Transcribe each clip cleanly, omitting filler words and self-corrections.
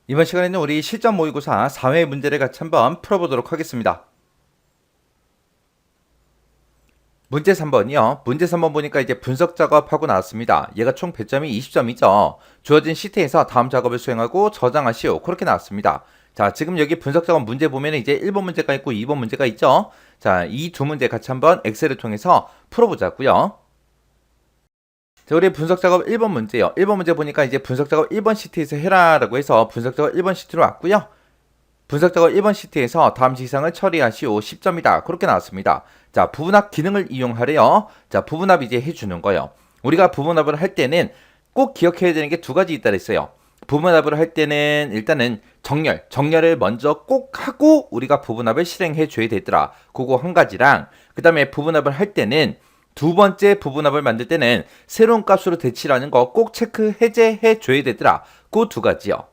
이번 시간에는 우리 실전 모의고사 4회 문제를 같이 한번 풀어보도록 하겠습니다. 문제 3번이요. 문제 3번 보니까 이제 분석 작업하고 나왔습니다. 얘가 총 배점이 20점이죠. 주어진 시트에서 다음 작업을 수행하고 저장하시오. 그렇게 나왔습니다. 자, 지금 여기 분석 작업 문제 보면 이제 1번 문제가 있고 2번 문제가 있죠. 자, 이 두 문제 같이 한번 엑셀을 통해서 풀어보자고요. 자, 우리 분석 작업 1번 문제요. 1번 문제 보니까 이제 분석 작업 1번 시트에서 해라라고 해서 분석 작업 1번 시트로 왔고요. 분석 작업 1번 시트에서 다음 지상을 처리하시오. 10점이다. 그렇게 나왔습니다. 자, 부분합 기능을 이용하래요. 자, 부분합 이제 해주는 거예요. 우리가 부분합을 할 때는 꼭 기억해야 되는 게 두 가지 있다 그랬어요. 부분합을 할 때는 일단은 정렬을 먼저 꼭 하고 우리가 부분합을 실행해 줘야 되더라. 그거 한 가지랑 그 다음에 부분합을 할 때는 두 번째 부분합을 만들 때는 새로운 값으로 대치라는 거 꼭 체크 해제해 줘야 되더라. 그 두 가지요.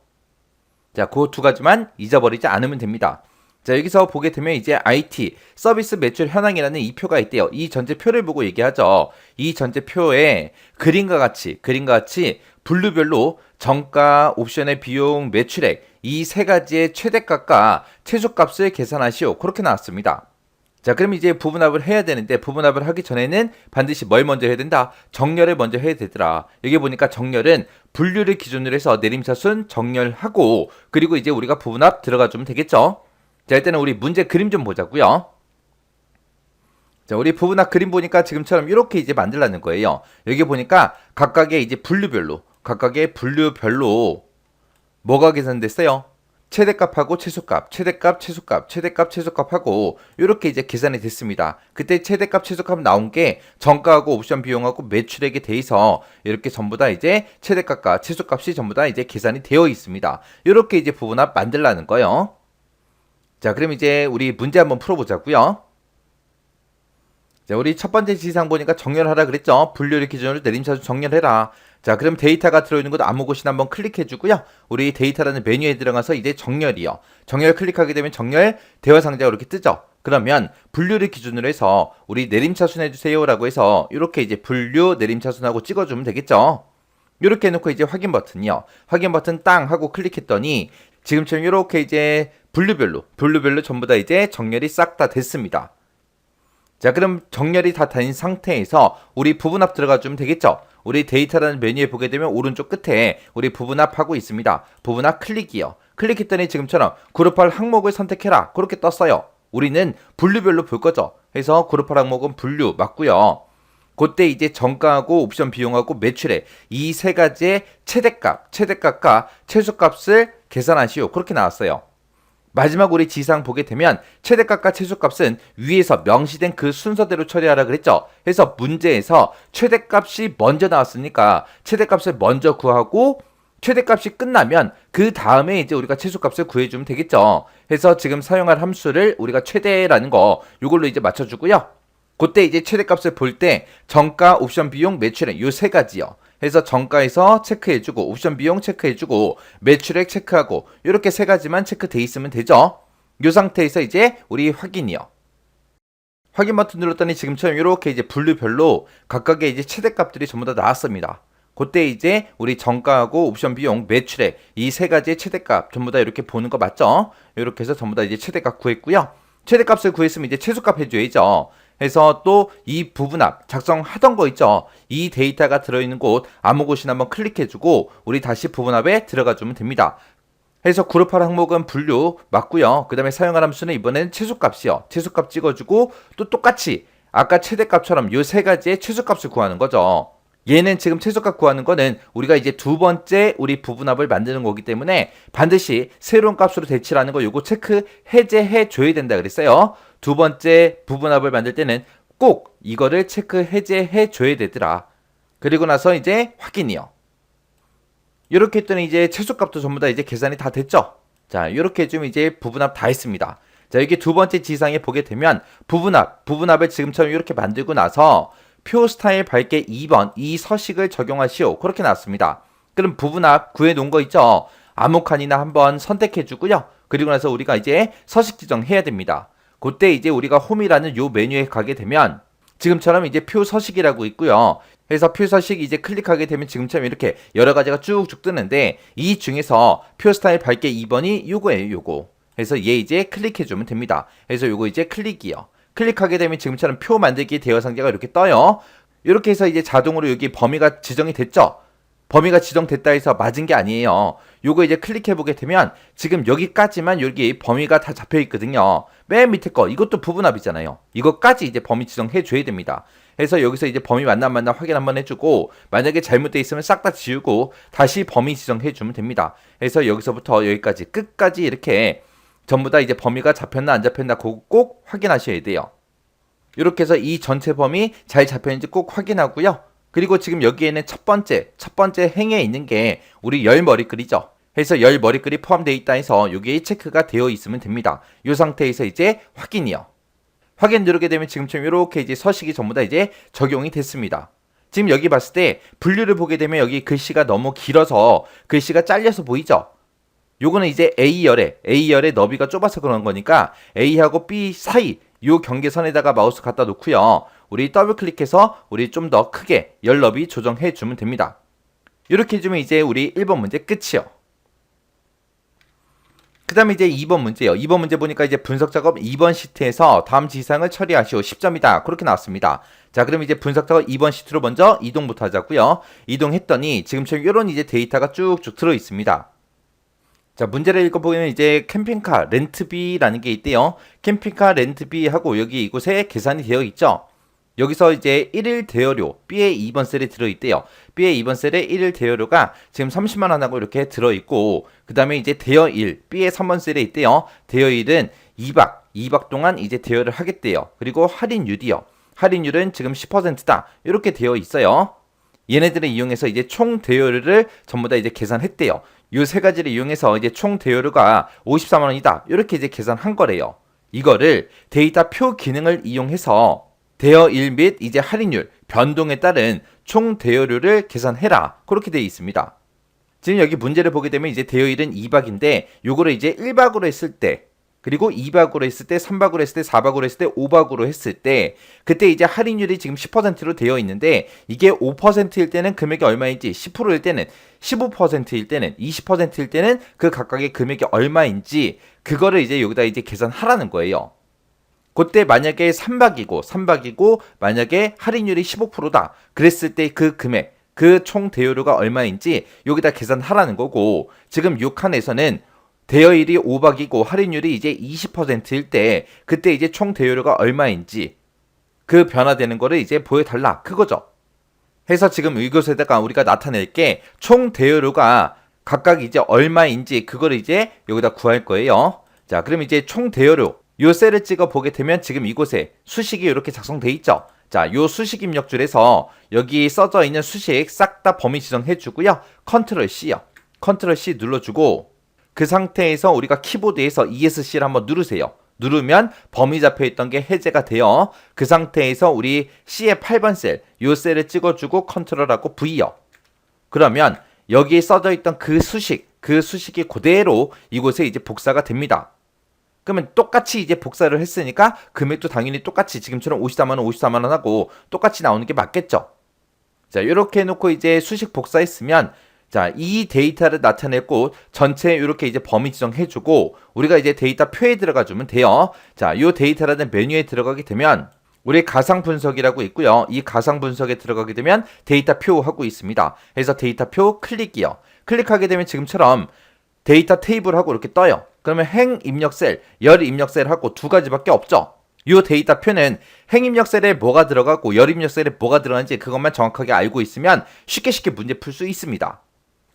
자, 그 두 가지만 잊어버리지 않으면 됩니다. 자, 여기서 보게 되면 이제 IT, 서비스 매출 현황이라는 이 표가 있대요. 이 전체표를 보고 얘기하죠. 이 전체표에 그림과 같이 분류별로 정가, 옵션의 비용, 매출액 이 세 가지의 최대값과 최소값을 계산하시오. 그렇게 나왔습니다. 자, 그럼 이제 부분합을 해야 되는데 부분합을 하기 전에는 반드시 뭘 먼저 해야 된다? 정렬을 먼저 해야 되더라. 여기 보니까 정렬은 분류를 기준으로 해서 내림차순 정렬하고 그리고 이제 우리가 부분합 들어가 주면 되겠죠? 자, 일단은 우리 문제 그림 좀 보자고요. 자, 우리 부분합 그림 보니까 지금처럼 이렇게 이제 만들라는 거예요. 여기 보니까 각각의 이제 분류별로 뭐가 계산됐어요? 최대값하고 최소값, 최대값하고 이렇게 이제 계산이 됐습니다. 그때 최대값, 최소값 나온 게 정가하고 옵션 비용하고 매출액에 대해서 이렇게 전부 다 이제 최대값과 최소값이 전부 다 이제 계산이 되어 있습니다. 이렇게 이제 부분합 만들라는 거예요. 자, 그럼 이제 우리 문제 한번 풀어보자고요. 자, 우리 첫 번째 지시사항 보니까 정렬하라 그랬죠. 분류를 기준으로 내림차순 정렬해라. 자, 그럼 데이터가 들어있는 곳 아무 곳이나 한번 클릭해주고요. 우리 데이터라는 메뉴에 들어가서 이제 정렬이요. 정렬 클릭하게 되면 정렬 대화 상자가 이렇게 뜨죠. 그러면 분류를 기준으로 해서 우리 내림차순 해주세요라고 해서 이렇게 이제 분류 내림차순하고 찍어주면 되겠죠. 이렇게 해놓고 이제 확인 버튼이요. 확인 버튼 땅 하고 클릭했더니 지금처럼 이렇게 이제 분류별로 전부 다 이제 정렬이 싹 다 됐습니다. 자, 그럼 정렬이 다 된 상태에서 우리 부분합 들어가 주면 되겠죠. 우리 데이터라는 메뉴에 보게 되면 오른쪽 끝에 우리 부분합하고 있습니다. 부분합 클릭이요. 클릭했더니 지금처럼 그룹할 항목을 선택해라. 그렇게 떴어요. 우리는 분류별로 볼 거죠. 그래서 그룹할 항목은 분류 맞고요. 그때 이제 정가하고 옵션 비용하고 매출액 이 세 가지의 최대값과 최소값을 계산하시오. 그렇게 나왔어요. 마지막 우리 지상 보게 되면 최대값과 최소값은 위에서 명시된 그 순서대로 처리하라 그랬죠. 그래서 문제에서 최대값이 먼저 나왔으니까 최대값을 먼저 구하고 최대값이 끝나면 그 다음에 이제 우리가 최소값을 구해주면 되겠죠. 그래서 지금 사용할 함수를 우리가 최대라는 거 이걸로 이제 맞춰주고요. 그때 이제 최대값을 볼 때 정가, 옵션 비용, 매출액 요 세 가지요. 해서 정가에서 체크해주고 옵션 비용 체크해주고 매출액 체크하고 이렇게 세 가지만 체크돼 있으면 되죠. 이 상태에서 이제 우리 확인이요. 확인 버튼 눌렀더니 지금처럼 이렇게 이제 분류별로 각각의 이제 최대값들이 전부 다 나왔습니다. 그때 이제 우리 정가하고 옵션 비용, 매출액 이 세 가지의 최대값 전부 다 이렇게 보는 거 맞죠? 이렇게 해서 전부 다 이제 최대값 구했고요. 최대값을 구했으면 이제 최소값 해줘야죠. 해서 또 이 부분합 작성하던 거 있죠. 이 데이터가 들어있는 곳 아무 곳이나 한번 클릭해주고 우리 다시 부분합에 들어가주면 됩니다. 해서 그룹할 항목은 분류 맞고요. 그 다음에 사용할 함수는 이번에는 최소값이요. 최소값 찍어주고 또 똑같이 아까 최대값처럼 이 세 가지의 최소값을 구하는 거죠. 얘는 지금 최소값 구하는 거는 우리가 이제 두 번째 우리 부분합을 만드는 거기 때문에 반드시 새로운 값으로 대치라는 거 요거 체크 해제해 줘야 된다 그랬어요. 두 번째 부분합을 만들 때는 꼭 이거를 체크 해제해 줘야 되더라. 그리고 나서 이제 확인이요. 이렇게 했더니 이제 최소값도 전부 다 이제 계산이 다 됐죠. 자, 이렇게 해주면 이제 부분합 다 했습니다. 자, 여기 두 번째 지상에 보게 되면 부분합을 지금처럼 이렇게 만들고 나서 표 스타일 밝게 2번 이 서식을 적용하시오. 그렇게 나왔습니다. 그럼 부분합 구해놓은 거 있죠. 아무 칸이나 한번 선택해주고요. 그리고 나서 우리가 이제 서식 지정해야 됩니다. 그때 이제 우리가 홈이라는 요 메뉴에 가게 되면 지금처럼 이제 표 서식이라고 있고요. 해서 표 서식 이제 클릭하게 되면 지금처럼 이렇게 여러 가지가 쭉쭉 뜨는데 이 중에서 표 스타일 밝게 2번이 요거예요, 요거. 그래서 얘 이제 클릭해주면 됩니다. 그래서 요거 이제 클릭이요. 클릭하게 되면 지금처럼 표 만들기 대여 상자가 이렇게 떠요. 이렇게 해서 이제 자동으로 여기 범위가 지정이 됐죠? 범위가 지정됐다 해서 맞은 게 아니에요. 요거 이제 클릭해보게 되면 지금 여기까지만 여기 범위가 다 잡혀 있거든요. 맨 밑에 거 이것도 부분합이잖아요. 이것까지 이제 범위 지정해줘야 됩니다. 그래서 여기서 이제 범위 맞나 확인 한번 해주고 만약에 잘못되어 있으면 싹 다 지우고 다시 범위 지정해주면 됩니다. 그래서 여기서부터 여기까지 끝까지 이렇게 전부 다 이제 범위가 잡혔나 안 잡혔나 그거 꼭 확인하셔야 돼요. 이렇게 해서 이 전체 범위 잘 잡혔는지 꼭 확인하고요. 그리고 지금 여기에는 첫 번째 행에 있는 게 우리 열 머리글이죠. 해서 열 머리글이 포함되어 있다 해서 여기에 체크가 되어 있으면 됩니다. 이 상태에서 이제 확인이요. 확인 누르게 되면 지금처럼 이렇게 이제 서식이 전부 다 이제 적용이 됐습니다. 지금 여기 봤을 때 분류를 보게 되면 여기 글씨가 너무 길어서 글씨가 잘려서 보이죠? 요거는 이제 A열의 너비가 좁아서 그런 거니까 A하고 B 사이 요 경계선에다가 마우스 갖다 놓고요. 우리 더블 클릭해서 우리 좀 더 크게 열 너비 조정해 주면 됩니다. 이렇게 해주면 이제 우리 1번 문제 끝이요. 그 다음에 이제 2번 문제요. 2번 문제 보니까 이제 분석 작업 2번 시트에서 다음 지시사항을 처리하시오. 10점이다. 그렇게 나왔습니다. 자, 그럼 이제 분석 작업 2번 시트로 먼저 이동부터 하자고요. 이동했더니 지금처럼 이런 이제 데이터가 쭉쭉 들어 있습니다. 자, 문제를 읽어보면 이제 캠핑카 렌트비라는 게 있대요. 캠핑카 렌트비하고 여기 이곳에 계산이 되어 있죠. 여기서 이제 1일 대여료 B의 2번 셀에 들어있대요. B의 2번 셀에 1일 대여료가 지금 30만원 하고 이렇게 들어있고 그 다음에 이제 대여일 B의 3번 셀에 있대요. 대여일은 2박 동안 이제 대여를 하겠대요. 그리고 할인율이요. 할인율은 지금 10%다. 이렇게 되어 있어요. 얘네들을 이용해서 이제 총 대여료를 전부 다 이제 계산했대요. 요 세 가지를 이용해서 이제 총 대여료가 54만원이다. 이렇게 이제 계산한 거래요. 이거를 데이터 표 기능을 이용해서 대여일 및 이제 할인율 변동에 따른 총 대여료를 계산해라. 그렇게 되어 있습니다. 지금 여기 문제를 보게 되면 이제 대여일은 2박인데 요거를 이제 1박으로 했을 때 그리고 2박으로 했을 때 3박으로 했을 때 4박으로 했을 때 5박으로 했을 때 그때 이제 할인율이 지금 10%로 되어 있는데 이게 5%일 때는 금액이 얼마인지 10%일 때는 15%일 때는 20%일 때는 그 각각의 금액이 얼마인지 그거를 이제 여기다 이제 계산하라는 거예요. 그때 만약에 3박이고 만약에 할인율이 15%다. 그랬을 때 그 금액, 그 총 대여료가 얼마인지 여기다 계산하라는 거고 지금 6칸에서는 대여일이 5박이고 할인율이 이제 20%일 때 그때 이제 총 대여료가 얼마인지 그 변화되는 거를 이제 보여달라. 그거죠. 해서 지금 이것에다가 우리가 나타낼 게 총 대여료가 각각 이제 얼마인지 그걸 이제 여기다 구할 거예요. 자, 그럼 이제 총 대여료 요 셀을 찍어 보게 되면 지금 이곳에 수식이 이렇게 작성돼 있죠. 자, 요 수식 입력줄에서 여기 써져 있는 수식 싹 다 범위 지정해 주고요. 컨트롤 C요. 컨트롤 C 눌러주고 그 상태에서 우리가 키보드에서 ESC를 한번 누르세요. 누르면 범위 잡혀 있던 게 해제가 돼요. 그 상태에서 우리 C의 8번 셀, 요 셀을 찍어주고 컨트롤하고 V요. 그러면 여기에 써져 있던 그 수식이 그대로 이곳에 이제 복사가 됩니다. 그러면 똑같이 이제 복사를 했으니까 금액도 당연히 똑같이 지금처럼 54만원 하고 똑같이 나오는 게 맞겠죠. 자, 이렇게 해놓고 이제 수식 복사했으면 자, 이 데이터를 나타낼 곳 전체 이렇게 이제 범위 지정해주고 우리가 이제 데이터 표에 들어가 주면 돼요. 자, 이 데이터라는 메뉴에 들어가게 되면 우리 가상 분석이라고 있고요. 이 가상 분석에 들어가게 되면 데이터 표 하고 있습니다. 그래서 데이터 표 클릭이요. 클릭하게 되면 지금처럼 데이터 테이블하고 이렇게 떠요. 그러면 행 입력 셀, 열 입력 셀하고 두 가지밖에 없죠. 이 데이터 표는 행 입력 셀에 뭐가 들어가고 열 입력 셀에 뭐가 들어가는지 그것만 정확하게 알고 있으면 쉽게 문제 풀 수 있습니다.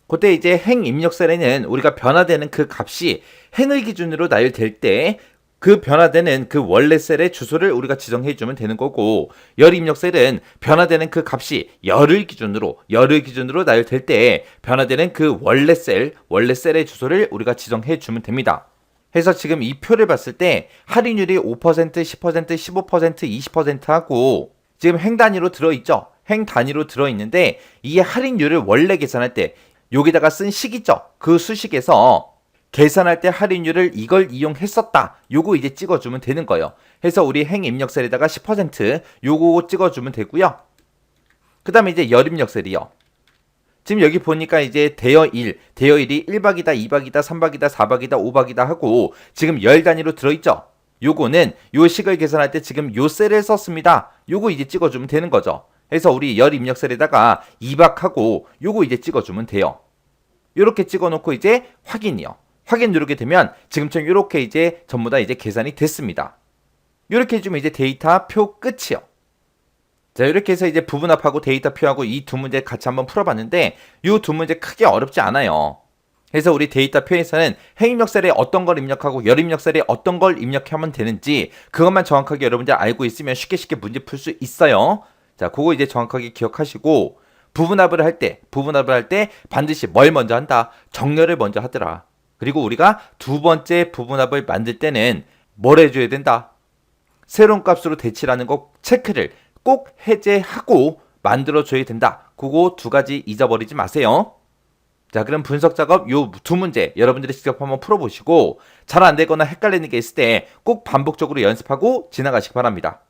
그때 이제 행 입력 셀에는 우리가 변화되는 그 값이 행을 기준으로 나열될 때 그 변화되는 그 원래 셀의 주소를 우리가 지정해 주면 되는 거고 열 입력 셀은 변화되는 그 값이 열을 기준으로 나열될 때 변화되는 그 원래 셀의 주소를 우리가 지정해 주면 됩니다. 해서 지금 이 표를 봤을 때 할인율이 5%, 10%, 15%, 20% 하고 지금 행 단위로 들어있죠. 행 단위로 들어있는데 이 할인율을 원래 계산할 때 여기다가 쓴 식 있죠. 그 수식에서 계산할 때 할인율을 이걸 이용했었다. 요거 이제 찍어주면 되는 거예요. 해서 우리 행 입력 셀에다가 10% 요거 찍어주면 되고요. 그 다음에 이제 열 입력셀이요. 지금 여기 보니까 이제 대여 1, 대여 1이 1박이다, 2박이다, 3박이다, 4박이다, 5박이다 하고 지금 열 단위로 들어있죠. 요거는 요 식을 계산할 때 지금 요 셀을 썼습니다. 요거 이제 찍어주면 되는 거죠. 그래서 우리 열 입력셀에다가 2박하고 요거 이제 찍어주면 돼요. 요렇게 찍어놓고 이제 확인이요. 확인 누르게 되면 지금처럼 요렇게 이제 전부 다 이제 계산이 됐습니다. 요렇게 해주면 이제 데이터 표 끝이요. 자, 이렇게 해서 이제 부분합하고 데이터 표하고 이 두 문제 같이 한번 풀어봤는데 이 두 문제 크게 어렵지 않아요. 그래서 우리 데이터 표에서는 행입력셀에 어떤 걸 입력하고 열입력셀에 어떤 걸 입력하면 되는지 그것만 정확하게 여러분들 알고 있으면 쉽게 문제 풀 수 있어요. 자, 그거 이제 정확하게 기억하시고 부분합을 할 때 반드시 뭘 먼저 한다? 정렬을 먼저 하더라. 그리고 우리가 두 번째 부분합을 만들 때는 뭘 해줘야 된다? 새로운 값으로 대치라는 거 체크를 꼭 해제하고 만들어줘야 된다. 그거 두 가지 잊어버리지 마세요. 자, 그럼 분석 작업 요 두 문제 여러분들이 직접 한번 풀어보시고 잘 안되거나 헷갈리는 게 있을 때 꼭 반복적으로 연습하고 지나가시기 바랍니다.